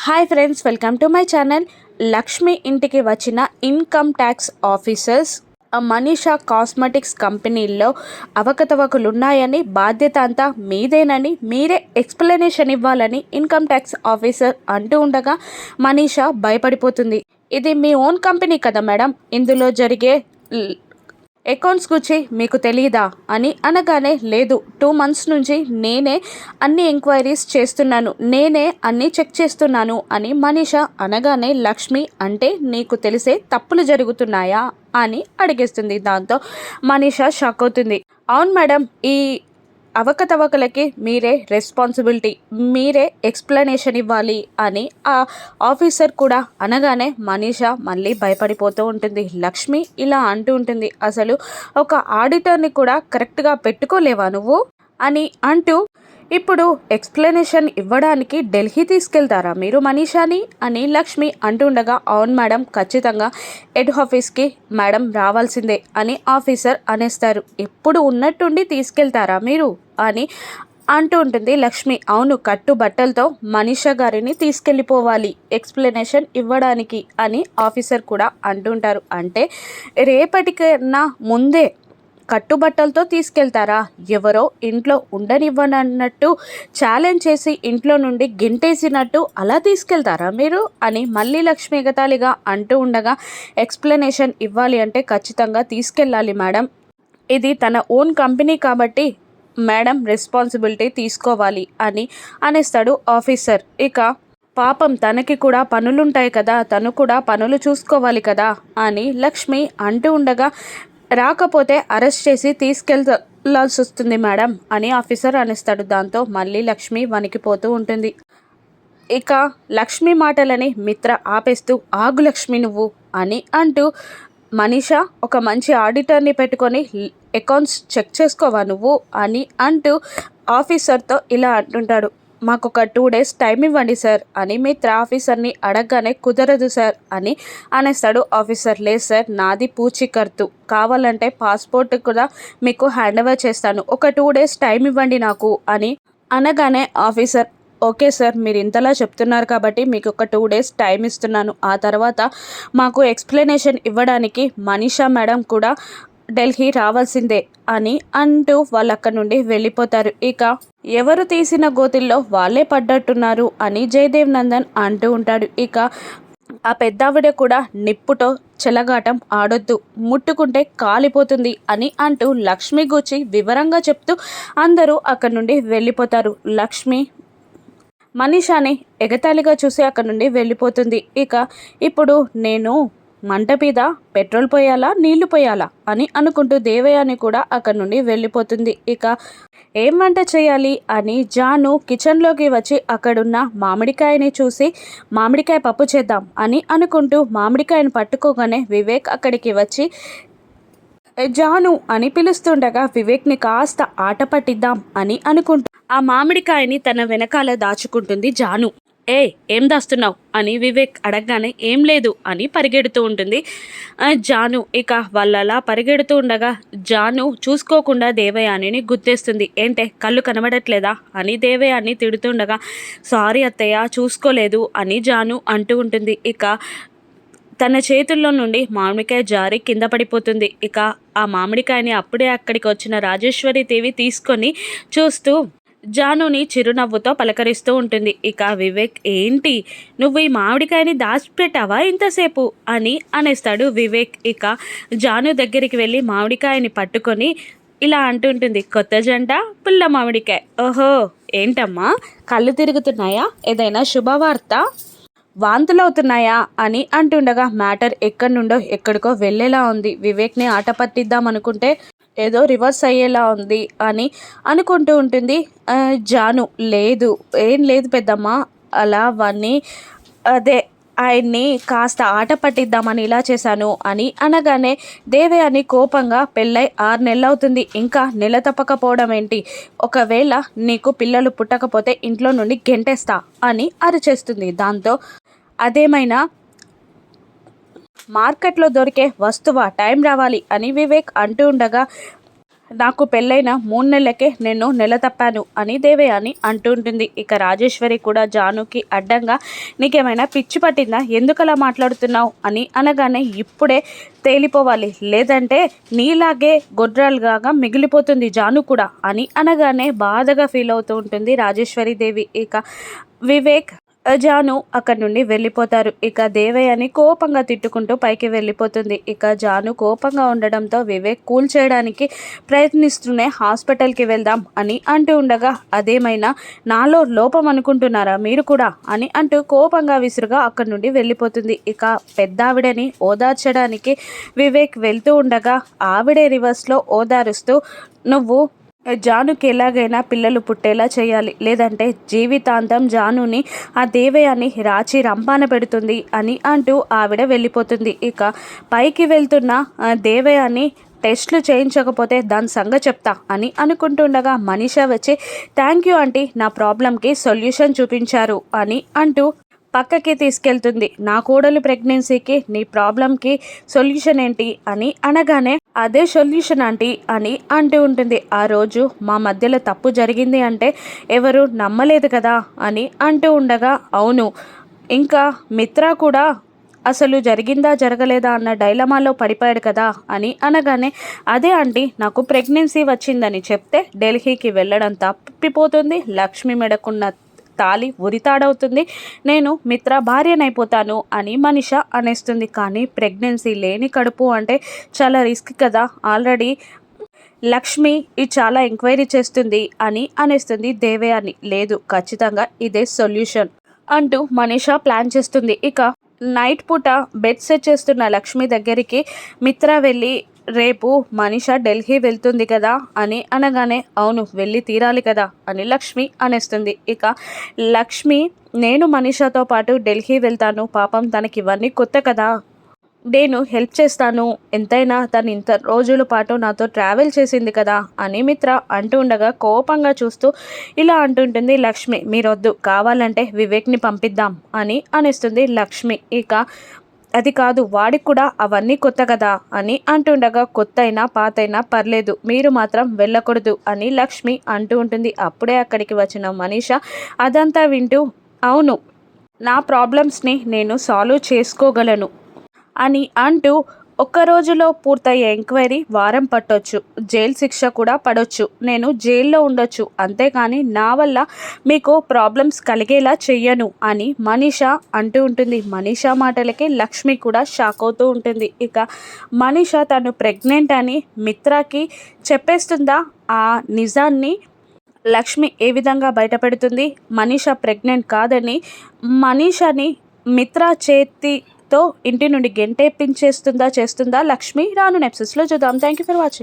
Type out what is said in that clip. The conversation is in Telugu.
Hi friends, welcome to my channel. Lakshmi ఇంటికి వచ్చిన income tax officers Manisha cosmetics కంపెనీల్లో అవకతవకలున్నాయని, బాధ్యత అంతా మీదేనని, మీరే ఎక్స్ప్లెనేషన్ ఇవ్వాలని ఇన్కమ్ ట్యాక్స్ ఆఫీసర్ అంటూ ఉండగా మనీషా భయపడిపోతుంది. ఇది మీ ఓన్ కంపెనీ కదా మేడం, ఇందులో జరిగే అకౌంట్స్ గురించి మీకు తెలియదా అని అనగానే, లేదు 2 months నుంచి నేనే అన్ని ఎంక్వైరీస్ చేస్తున్నాను, నేనే అన్నీ చెక్ చేస్తున్నాను అని మనీషా అనగానే, లక్ష్మి అంటే నీకు తెలిసే తప్పులు జరుగుతున్నాయా అని అడిగేస్తుంది. దాంతో మనీషా షాక్ అవుతుంది. అవును మేడం, ఈ అవకతవకలకి మీరే రెస్పాన్సిబిలిటీ, మీరే ఎక్స్ప్లెనేషన్ ఇవ్వాలి అని ఆ ఆఫీసర్ కూడా అనగానే మనీషా మళ్ళీ భయపడిపోతూ ఉంటుంది. లక్ష్మి ఇలా అంటూ ఉంటుంది, అసలు ఒక ఆడిటర్ని కూడా కరెక్ట్గా పెట్టుకోలేవా నువ్వు అని అంటూ, ఇప్పుడు ఎక్స్ప్లెనేషన్ ఇవ్వడానికి ఢిల్లీ తీసుకెళ్తారా మీరు మనీషాని అని లక్ష్మి అంటుండగా, అవును మేడం, ఖచ్చితంగా హెడ్ ఆఫీస్కి మేడం రావాల్సిందే అని ఆఫీసర్ అనేస్తారు. ఎప్పుడు ఉన్నట్టుండి తీసుకెళ్తారా మీరు అని అంటూ ఉంటుంది లక్ష్మి. అవును, కట్టుబట్టలతో మనీషా గారిని తీసుకెళ్ళిపోవాలి ఎక్స్ప్లెనేషన్ ఇవ్వడానికి అని ఆఫీసర్ కూడా అంటుంటారు. అంటే రేపటికన్నా ముందే కట్టుబట్టలతో తీసుకెళ్తారా, ఎవరో ఇంట్లో ఉండనివ్వనన్నట్టు ఛాలెంజ్ చేసి ఇంట్లో నుండి గెంటేసినట్టు అలా తీసుకెళ్తారా మీరు అని మళ్ళీ లక్ష్మి ఎగతాళిగా అంటూ ఉండగా, ఎక్స్ప్లెనేషన్ ఇవ్వాలి అంటే ఖచ్చితంగా తీసుకెళ్ళాలి మేడం, ఇది తన ఓన్ కంపెనీ కాబట్టి మేడం రెస్పాన్సిబిలిటీ తీసుకోవాలి అని అనేస్తాడు ఆఫీసర్. ఇక పాపం తనకి కూడా పనులుంటాయి కదా, తను కూడా పనులు చూసుకోవాలి కదా అని లక్ష్మి అంటూ ఉండగా, రాకపోతే అరెస్ట్ చేసి తీసుకెళ్ళాల్సి వస్తుంది మేడం అని ఆఫీసర్ అనేస్తాడు. దాంతో మళ్ళీ లక్ష్మి వణికిపోతూ ఉంటుంది. ఇక లక్ష్మి మాటలని మిత్ర ఆపేస్తూ, ఆగు లక్ష్మి నువ్వు అని అంటూ, మనీషా ఒక మంచి ఆడిటర్ని పెట్టుకొని అకౌంట్స్ చెక్ చేసుకోవా నువ్వు అని అంటూ ఆఫీసర్తో ఇలా అంటుంటాడు. మాకు ఒక 2 days టైం ఇవ్వండి సార్ అని మిత్ర ఆఫీసర్ని అడగగానే, కుదరదు సార్ అని అనేస్తాడు ఆఫీసర్. లేదు సార్, నాది పూచీకత్తు, కావాలంటే పాస్పోర్ట్ కూడా మీకు హ్యాండ్ ఓవర్ చేస్తాను, ఒక 2 days టైం ఇవ్వండి నాకు అని అనగానే ఆఫీసర్, ఓకే సార్, మీరు ఇంతలా చెప్తున్నారు కాబట్టి మీకు ఒక 2 days టైం ఇస్తున్నాను, ఆ తర్వాత మాకు ఎక్స్ప్లెనేషన్ ఇవ్వడానికి మనీషా మేడం కూడా ఢిల్లీ రావాల్సిందే అని అంటూ వాళ్ళు అక్కడి నుండి వెళ్ళిపోతారు. ఇక ఎవరు తీసిన గోతిల్లో వాళ్ళే పడ్డట్టున్నారు అని జయదేవ్ నందన్ అంటూ ఉంటాడు. ఇక ఆ పెద్దావిడ కూడా నిప్పుతో చెలగాటం ఆడొద్దు, ముట్టుకుంటే కాలిపోతుంది అని అంటూ లక్ష్మి గూర్చి వివరంగా చెప్తూ అందరూ అక్కడి నుండి వెళ్ళిపోతారు. లక్ష్మి మనీషాని ఎగతాళిగా చూసి అక్కడి నుండి వెళ్ళిపోతుంది. ఇక ఇప్పుడు నేను మంట మీద పెట్రోల్ పోయాలా, నీళ్లు పోయాలా అని అనుకుంటూ దేవయాని కూడా అక్కడి నుండి వెళ్ళిపోతుంది. ఇక ఏం వంట చేయాలి అని జాను కిచెన్లోకి వచ్చి అక్కడున్న మామిడికాయని చూసి, మామిడికాయ పప్పు చేద్దాం అని అనుకుంటూ మామిడికాయను పట్టుకోగానే వివేక్ అక్కడికి వచ్చి జాను అని పిలుస్తుండగా, వివేక్ని కాస్త ఆట పట్టిద్దాం అని అనుకుంటూ ఆ మామిడికాయని తన వెనకాల దాచుకుంటుంది జాను. ఏం దాస్తున్నావు అని వివేక్ అడగగానే, ఏం లేదు అని పరిగెడుతూ ఉంటుంది జాను. ఇక వాళ్ళలా పరిగెడుతూ ఉండగా జాను చూసుకోకుండా దేవయానిని గుర్తేస్తుంది. ఏంటే కళ్ళు కనబడట్లేదా అని దేవయాని తిడుతుండగా, సారీ అత్తయ్య, చూసుకోలేదు అని జాను అంటూ ఉంటుంది. ఇక తన చేతుల్లో నుండి మామిడికాయ జారి కింద పడిపోతుంది. ఇక ఆ మామిడికాయని అప్పుడే అక్కడికి వచ్చిన రాజేశ్వరి దేవి తీసుకొని చూస్తూ జానుని చిరునవ్వుతో పలకరిస్తూ ఉంటుంది. ఇక వివేక్, ఏంటి నువ్వు ఈ మామిడికాయని దాచిపెట్టావా ఇంతసేపు అని అనేస్తాడు వివేక్. ఇక జాను దగ్గరికి వెళ్ళి మామిడికాయని పట్టుకొని ఇలా అంటుంటుంది, కొత్త జంట పుల్ల మామిడికాయ. ఓహో, ఏంటమ్మా కళ్ళు తిరుగుతున్నాయా, ఏదైనా శుభవార్త, వాంతులవుతున్నాయా అని అంటుండగా, మ్యాటర్ ఎక్కడి నుండో ఎక్కడికో వెళ్ళేలా ఉంది, వివేక్ని ఆట పట్టిద్దాం అనుకుంటే ఏదో రివర్స్ అయ్యేలా ఉంది అని అనుకుంటూ ఉంటుంది జాను. లేదు, ఏం లేదు పెద్దమ్మ, అలా అవన్నీ అదే ఆయన్ని కాస్త ఆట పట్టిద్దామని ఇలా చేశాను అని అనగానే, దేవయాని కోపంగా, పెళ్ళై 6 నెలలు అవుతుంది, ఇంకా నెల తప్పకపోవడం ఏంటి, ఒకవేళ నీకు పిల్లలు పుట్టకపోతే ఇంట్లో నుండి గెంటేస్తా అని అరిచేస్తుంది. దాంతో అదేమైనా మార్కెట్లో దొరికే వస్తువా, టైం రావాలి అని వివేక్ అంటూ ఉండగా, నాకు పెళ్ళైన 3 నెలలకే నేను నెల తప్పాను అని దేవయాని అంటుంటుంది. ఇక రాజేశ్వరి కూడా జానుకి అడ్డంగా నీకేమైనా పిచ్చి పట్టిందా, ఎందుకలా మాట్లాడుతున్నావు అని అనగానే ఇప్పుడే తేలిపోవాలి, లేదంటే నీలాగే గొడ్రాలుగా మిగిలిపోతుంది జాను కూడా అని అనగానే బాధగా ఫీల్ అవుతూ ఉంటుంది రాజేశ్వరి దేవి. ఇక వివేక్ జాను అక్కడి నుండి వెళ్ళిపోతారు. ఇక దేవయాని కోపంగా తిట్టుకుంటూ పైకి వెళ్ళిపోతుంది. ఇక జాను కోపంగా ఉండడంతో వివేక్ కూల్ చేయడానికి ప్రయత్నిస్తూనే హాస్పిటల్కి వెళ్దాం అని అంటూ ఉండగా అదేమైనా నాలో లోపం అనుకుంటున్నారా మీరు కూడా అని అంటూ కోపంగా విసురుగా అక్కడి నుండి వెళ్ళిపోతుంది. ఇక పెద్దావిడని ఓదార్చడానికి వివేక్ వెళ్తూ ఉండగా ఆవిడే రివర్స్లో ఓదారుస్తూ నువ్వు జానుకి ఎలాగైనా పిల్లలు పుట్టేలా చేయాలి, లేదంటే జీవితాంతం జానుని ఆ దేవయాని రాచి రంపాన పెడుతుంది అని అంటూ ఆవిడ వెళ్ళిపోతుంది. ఇక పైకి వెళ్తున్న దేవయాని టెస్టులు చేయించకపోతే దాని సంగతి చెప్తా అని అనుకుంటుండగా మనీషా వచ్చి థ్యాంక్ యూ ఆంటీ, నా ప్రాబ్లంకి సొల్యూషన్ చూపించారు అని అంటూ పక్కకి తీసుకెళ్తుంది. నా కోడలు ప్రెగ్నెన్సీకి నీ ప్రాబ్లంకి సొల్యూషన్ ఏంటి అని అనగానే అదే సొల్యూషన్ ఆంటీ అని అంటూ ఉంటుంది. ఆ రోజు మా మధ్యలో తప్పు జరిగింది అంటే ఎవరు నమ్మలేదు కదా అని అంటూ ఉండగా అవును, ఇంకా మిత్ర కూడా అసలు జరిగిందా జరగలేదా అన్న డైలమాలో పడిపోయాడు కదా అని అనగానే అదే ఆంటీ, నాకు ప్రెగ్నెన్సీ వచ్చిందని చెప్తే ఢిల్లీకి వెళ్ళడం తప్పిపోతుంది, లక్ష్మి మెడకున్న తాలి ఉరితాడవుతుంది, నేను మిత్ర భార్యనైపోతాను అని మనీష అనేస్తుంది. కానీ ప్రెగ్నెన్సీ లేని కడుపు అంటే చాలా రిస్క్ కదా, ఆల్రెడీ లక్ష్మి ఇది చాలా ఎంక్వైరీ చేస్తుంది అని అనేస్తుంది దేవయాని. లేదు, ఖచ్చితంగా ఇదే సొల్యూషన్ అంటూ మనీష ప్లాన్ చేస్తుంది. ఇక నైట్ పూట బెడ్ సెట్ చేస్తున్న లక్ష్మి దగ్గరికి మిత్ర వెళ్ళి రేపు మనీష ఢిల్లీ వెళ్తుంది కదా అని అనగానే అవును, వెళ్ళి తీరాలి కదా అని లక్ష్మి అనేస్తుంది. ఇక లక్ష్మి నేను మనీషాతో పాటు ఢిల్లీ వెళ్తాను, పాపం తనకి ఇవన్నీ కొత్త కదా, నేను హెల్ప్ చేస్తాను, ఎంతైనా తను ఇంత రోజుల పాటు నాతో ట్రావెల్ చేసింది కదా అని మిత్ర అంటూ ఉండగా కోపంగా చూస్తూ ఇలా అంటుంటుంది లక్ష్మి, మీరొద్దు, కావాలంటే వివేక్ని పంపిద్దాం అని అనేస్తుంది లక్ష్మి. ఇక అది కాదు, వాడికి కూడా అవన్నీ కొత్త కదా అని అంటుండగా కొత్త అయినా పాత అయినా పర్లేదు, మీరు మాత్రం వెళ్ళకూడదు అని లక్ష్మి అంటూ ఉంటుంది. అప్పుడే అక్కడికి వచ్చిన మనీష అదంతా వింటూ అవును, నా ప్రాబ్లమ్స్ని నేను సాల్వ్ చేసుకోగలను అని అంటూ ఒక్క రోజులో పూర్తయ్యే ఎంక్వైరీ వారం పట్టొచ్చు, జైలు శిక్ష కూడా పడవచ్చు, నేను జైల్లో ఉండొచ్చు, అంతేకాని నా వల్ల మీకు ప్రాబ్లమ్స్ కలిగేలా చెయ్యను అని మనీష అంటూ ఉంటుంది. మనీష మాటలకి లక్ష్మి కూడా షాక్ అవుతూ ఉంటుంది. ఇక మనీష తను ప్రెగ్నెంట్ అని మిత్రకి చెప్పేస్తుందా, ఆ నిజాన్ని లక్ష్మి ఏ విధంగా బయటపెడుతుంది, మనీష ప్రెగ్నెంట్ కాదని మనీషని మిత్ర చేతితో ఇంటి నుండి గెంటేపించేస్తుందా చేస్తుందా లక్ష్మి, రాను ఎపిసోడ్స్లో చూద్దాం. Thank you for watching.